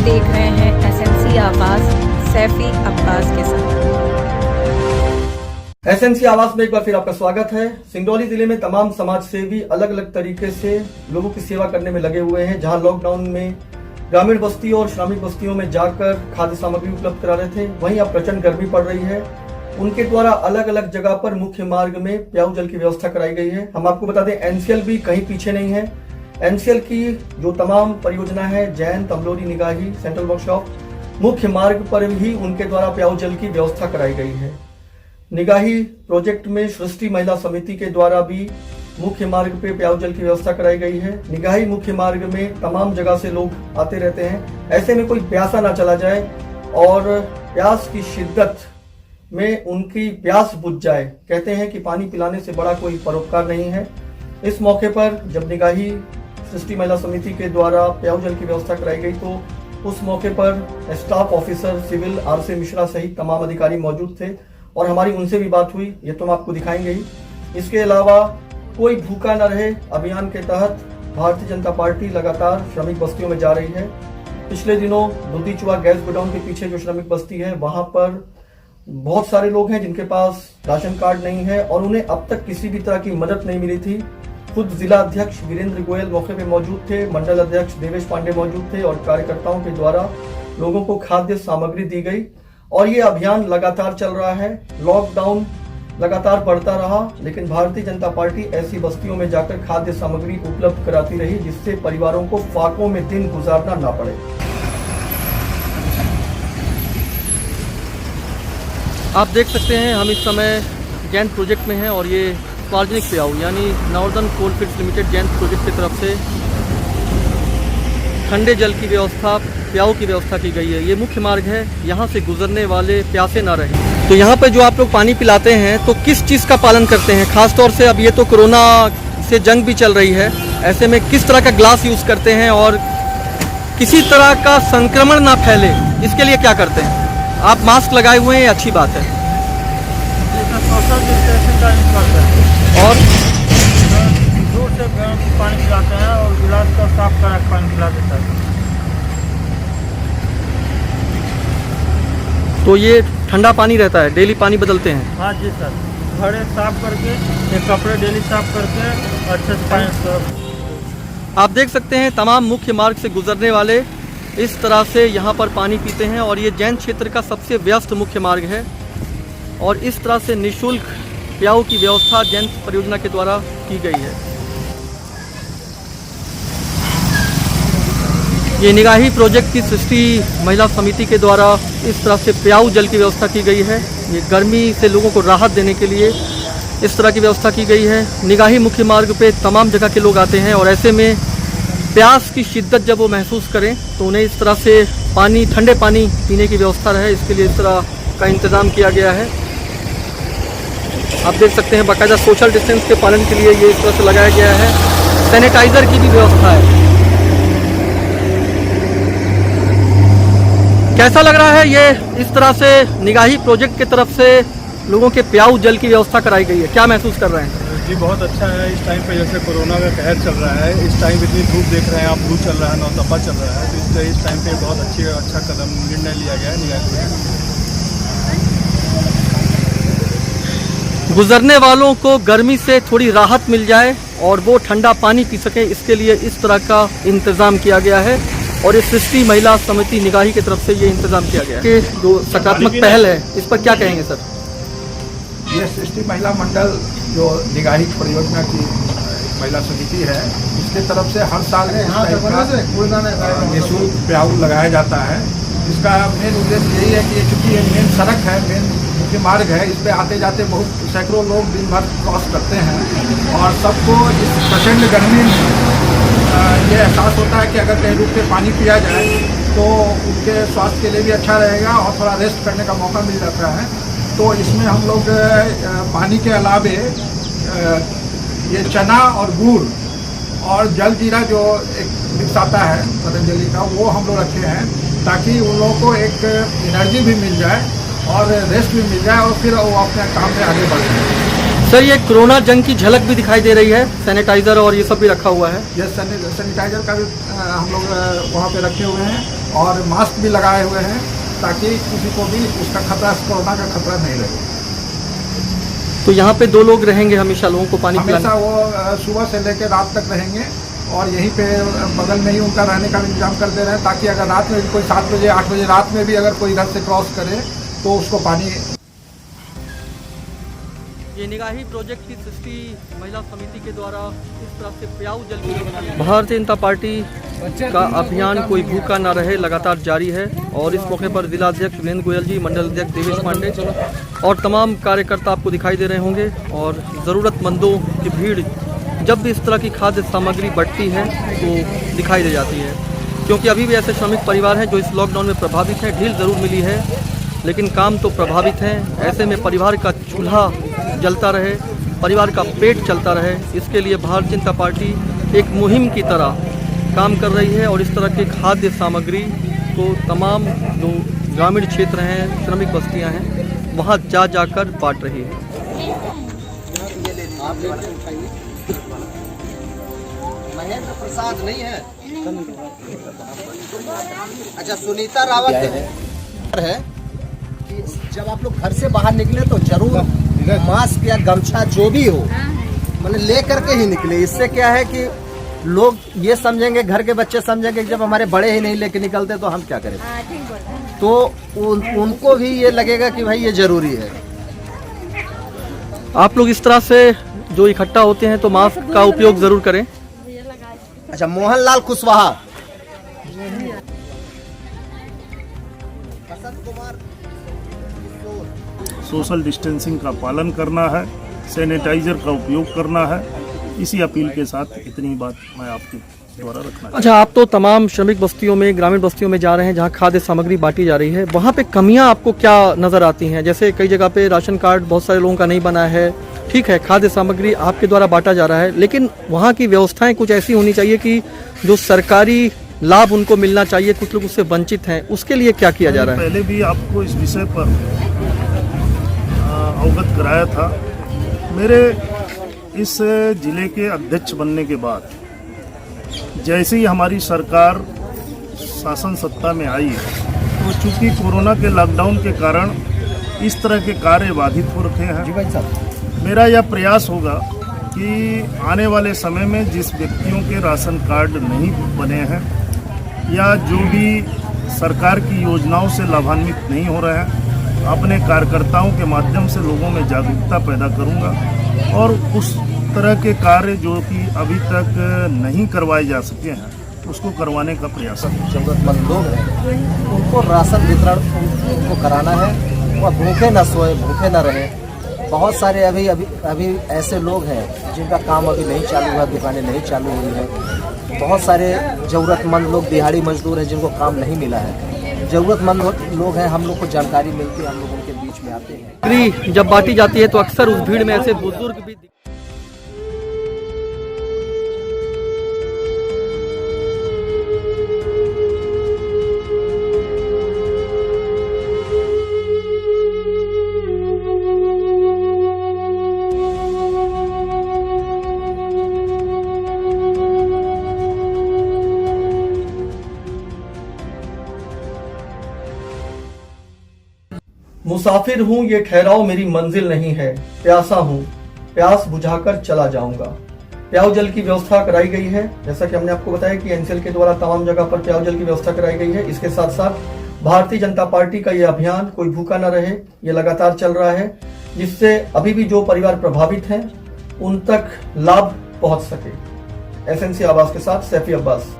देख रहे हैं एसएनसी आवाज सैफी अब्बास के साथ। एसएनसी आवाज में एक बार फिर आपका स्वागत है। सिंगरौली जिले में तमाम समाज सेवी अलग अलग तरीके से लोगों की सेवा करने में लगे हुए हैं। जहां लॉकडाउन में ग्रामीण बस्तियों और श्रमिक बस्तियों में जाकर खाद्य सामग्री उपलब्ध करा रहे थे, वहीं अब प्रचंड गर्मी पड़ रही है। उनके द्वारा अलग अलग जगह पर मुख्य मार्ग में पेयजल जल की व्यवस्था कराई गई है। हम आपको बता दें, एनसीएल भी कहीं पीछे नहीं है। एनसीएल की जो तमाम परियोजना है, जैन, तमलोरी, निगाही, सेंट्रल वर्कशॉप, मुख्य मार्ग पर भी उनके द्वारा पेयजल जल की व्यवस्था कराई गई है। निगाही प्रोजेक्ट में सृष्टि महिला समिति के द्वारा भी मुख्य मार्ग पे पेयजल जल की व्यवस्था कराई गई है। निगाही मुख्य मार्ग में तमाम जगह से लोग आते रहते हैं, ऐसे में कोई प्यासा ना चला जाए और प्यास की शिद्दत में उनकी प्यास बुझ जाए। कहते हैं कि पानी पिलाने से बड़ा कोई परोपकार नहीं है। इस मौके पर जब निगाही सृष्टि महिला समिति के द्वारा पेयजल जल की व्यवस्था कराई गई तो उस मौके पर staff officer civil R C. Mishra सहित तमाम अधिकारी मौजूद थे और हमारी उनसे भी बात हुई, ये तो हम आपको दिखाएंगे ही। इसके अलावा कोई भूखा न रहे अभियान के तहत भारतीय जनता पार्टी लगातार श्रमिक बस्तियों में जा रही है। पिछले दिनों दुधीचुआ गैस गोडाउन के पीछे जो श्रमिक बस्ती है, वहां पर बहुत सारे लोग हैं जिनके पास राशन कार्ड नहीं है और उन्हें अब तक किसी भी तरह की मदद नहीं मिली थी। खुद जिला अध्यक्ष वीरेंद्र गोयल मौके पे मौजूद थे, मंडल अध्यक्ष देवेश पांडे मौजूद थे और कार्यकर्ताओं के द्वारा लोगों को खाद्य सामग्री दी गई और ये अभियान लगातार चल रहा है। लॉकडाउन लगातार बढ़ता रहा, लेकिन भारतीय जनता पार्टी ऐसी बस्तियों में जाकर खाद्य सामग्री उपलब्ध कराती रही जिससे परिवारों को फाकों में दिन गुजारना ना पड़े। आप देख सकते हैं हम इस समय जैन प्रोजेक्ट में हैं और ये सार्वजनिक पेयजल यानी northern coalfields limited Jain project की तरफ से ठंडे जल की व्यवस्था, पेयजल की व्यवस्था की गई है। ये मुख्य मार्ग है, यहाँ से गुजरने वाले प्यासे ना रहें। तो यहाँ पर जो आप लोग पानी पिलाते हैं तो किस चीज़ का पालन करते हैं? खासतौर से अब ये तो कोरोना से जंग भी चल रही है, ऐसे में किस तरह का ग्लास यूज़ करते हैं और किसी तरह का संक्रमण ना फैले इसके लिए क्या करते हैं? आप मास्क लगाए हुए हैं, ये अच्छी बात है। और दूर से पानी पिलाते हैं और गिलास का साफ करा पानी पिला देता है। तो ये ठंडा पानी रहता है, डेली पानी बदलते हैं? हाँ जी सर, घड़े साफ करके, ये कपड़े डेली साफ करके अच्छे से पानी। आप देख सकते हैं तमाम मुख्य मार्ग से गुजरने वाले इस तरह से यहाँ पर पानी पीते हैं और ये जैन क्षेत्र का सबसे व्यस्त मुख्य मार्ग है और इस तरह से निःशुल्क पेयजल की व्यवस्था जैन परियोजना के द्वारा की गई है। ये निगाही प्रोजेक्ट की सृष्टि महिला समिति के द्वारा इस तरह से पेयजल जल की व्यवस्था की गई है। ये गर्मी से लोगों को राहत देने के लिए इस तरह की व्यवस्था की गई है। निगाही मुख्य मार्ग पे तमाम जगह के लोग आते हैं और ऐसे में प्यास की शिद्दत जब वो महसूस करें तो उन्हें इस तरह से पानी, ठंडे पानी पीने की व्यवस्था रहे, इसके लिए इस तरह का इंतज़ाम किया गया है। आप देख सकते हैं बाकायदा सोशल डिस्टेंस के पालन के लिए ये इस तरह से लगाया गया है। सैनिटाइज़र की भी व्यवस्था है। कैसा लग रहा है ये इस तरह से निगाही प्रोजेक्ट की तरफ से लोगों के पेयजल जल की व्यवस्था कराई गई है? क्या महसूस कर रहे हैं? जी बहुत अच्छा है। इस टाइम पे जैसे कोरोना का कहर चल रहा है, इस टाइम इतनी धूप देख रहे हैं आप, लू चल रहा है, नौतपा चल रहा है, तो इस टाइम पे बहुत अच्छा कदम निर्णय लिया गया है निगाही। गुजरने वालों को गर्मी से थोड़ी राहत मिल जाए और वो ठंडा पानी पी सके, इसके लिए इस तरह का इंतज़ाम किया गया है और इस सृष्टि महिला समिति निगाही की तरफ से ये इंतज़ाम किया गया है कि जो सकारात्मक पहल है इस पर क्या कहेंगे सर? ये सृष्टि महिला मंडल जो निगाही परियोजना की महिला समिति है, इसके तरफ से हर साल निःशुल्क पेयजल लगाया जाता है। इसका मेन उद्देश्य यही है कि चूँकि ये मेन सड़क है, मेन मुख्य मार्ग है, इस पे आते जाते बहुत सैकड़ों लोग दिन भर क्रॉस करते हैं और सबको इस प्रचंड गर्मी में ये एहसास होता है कि अगर कहीं रुक के पानी पिया जाए तो उनके स्वास्थ्य के लिए भी अच्छा रहेगा और थोड़ा रेस्ट करने का मौका मिल जाता है। तो इसमें हम लोग पानी के अलावे ये चना और गुड़ और जल जीरा जो एक मिक्स आता है पतंजलि का, वो हम लोग रखे हैं ताकि उन लोगों को एक एनर्जी भी मिल जाए और रेस्ट भी मिल जाए और फिर वो अपने काम में आगे बढ़ जाए। सर, ये कोरोना जंग की झलक भी दिखाई दे रही है, सैनिटाइजर और ये सब भी रखा हुआ है। ये सैनिटाइजर का भी हम लोग वहाँ पे रखे हुए हैं और मास्क भी लगाए हुए हैं ताकि किसी को भी उसका खतरा, कोरोना का खतरा नहीं रहे। तो यहाँ पे 2 लोग रहेंगे हमेशा, लोगों को पानी हमेशा पिलाने? वो सुबह से लेकर रात तक रहेंगे और यहीं पे बगल में ही उनका रहने का इंतजाम कर दे रहे हैं ताकि अगर रात में भी कोई 7 बजे 8 बजे रात में भी अगर कोई इधर से क्रॉस करे तो उसको पानी। ये निगाही प्रोजेक्ट की सृष्टि महिला समिति के द्वारा इस तरह से प्याऊ जल की भारतीय जनता पार्टी का अभियान कोई भूखा न रहे लगातार जारी है। और इस मौके पर जिला अध्यक्ष वीरेंद्र गोयल जी, मंडल अध्यक्ष देवेश पांडे और तमाम कार्यकर्ता आपको दिखाई दे रहे होंगे। और ज़रूरतमंदों की भीड़ जब भी इस तरह की खाद्य सामग्री बढ़ती है तो दिखाई दे जाती है, क्योंकि अभी भी ऐसे श्रमिक परिवार हैं जो इस लॉकडाउन में प्रभावित हैं। ढील ज़रूर मिली है लेकिन काम तो प्रभावित है। ऐसे में परिवार का चूल्हा जलता रहे, परिवार का पेट चलता रहे, इसके लिए भारतीय जनता पार्टी एक मुहिम की तरह काम कर रही है और इस तरह के खाद्य सामग्री को तमाम जो ग्रामीण क्षेत्र हैं, श्रमिक बस्तियां हैं, वहां जा जाकर बांट रही है। महेंद्र प्रसाद नहीं है, अच्छा सुनीता रावत है कि जब आप लोग घर से बाहर निकले तो जरूर मास्क या गमछा जो भी हो मतलब ले करके ही निकले। इससे क्या है कि लोग ये समझेंगे, घर के बच्चे समझेंगे कि जब हमारे बड़े ही नहीं लेके निकलते तो हम क्या करें, तो उनको भी ये लगेगा कि भाई ये जरूरी है। आप लोग इस तरह से जो इकट्ठा होते हैं तो मास्क का उपयोग जरूर करें। अच्छा, मोहनलाल कुशवाहा, बसंत कुमार, सोशल डिस्टेंसिंग का पालन करना है, सैनिटाइजर का उपयोग करना है। इसी अपील के साथ इतनी बात मैं आपके द्वारा रखना। अच्छा, आप तो तमाम श्रमिक बस्तियों में, ग्रामीण बस्तियों में जा रहे हैं जहां खाद्य सामग्री बांटी जा रही है, वहां पे कमियां आपको क्या नजर आती हैं? जैसे कई जगह पे राशन कार्ड बहुत सारे लोगों का नहीं बना है, ठीक है, खाद्य सामग्री आपके द्वारा बांटा जा रहा है, लेकिन वहाँ की व्यवस्थाएं कुछ ऐसी होनी चाहिए कि जो सरकारी लाभ उनको मिलना चाहिए, कुछ लोग उससे वंचित हैं, उसके लिए क्या किया जा रहा है? पहले भी आपको इस विषय पर अवगत कराया था। मेरे इस जिले के अध्यक्ष बनने के बाद जैसे ही हमारी सरकार शासन सत्ता में आई तो चूंकि कोरोना के लॉकडाउन के कारण इस तरह के कार्य बाधित हो रखे हैं। मेरा यह प्रयास होगा कि आने वाले समय में जिस व्यक्तियों के राशन कार्ड नहीं बने हैं या जो भी सरकार की योजनाओं से लाभान्वित नहीं हो रहे हैं, अपने कार्यकर्ताओं के माध्यम से लोगों में जागरूकता पैदा करूंगा और उस तरह के कार्य जो कि अभी तक नहीं करवाए जा सके हैं उसको करवाने का प्रयास है। जरूरतमंद लोग हैं उनको राशन वितरण उनको कराना है, वह भूखे न सोए, भूखे न रहे। बहुत सारे अभी ऐसे लोग हैं जिनका काम अभी नहीं चालू हुआ, दुकानें नहीं चालू हुई हैं। बहुत सारे ज़रूरतमंद लोग, दिहाड़ी मजदूर हैं जिनको काम नहीं मिला है। ज़रूरतमंद लोग हैं, हम लोग को जानकारी मिलती है, हम लोग उनके बीच में आते हैं। सामग्री जब बांटी जाती है तो अक्सर उस भीड़ में ऐसे बुजुर्ग भी मुसाफिर हूँ, ये ठहराव मेरी मंजिल नहीं है, प्यासा हूँ, प्यास बुझाकर चला जाऊंगा। प्याऊ जल की व्यवस्था कराई गई है, जैसा कि हमने आपको बताया कि एनसीएल के द्वारा तमाम जगह पर प्याऊ जल की व्यवस्था कराई गई है। इसके साथ साथ भारतीय जनता पार्टी का ये अभियान कोई भूखा न रहे, ये लगातार चल रहा है, जिससे अभी भी जो परिवार प्रभावित हैं उन तक लाभ पहुंच सके। एसएनसी आवाज के साथ सैफी अब्बास।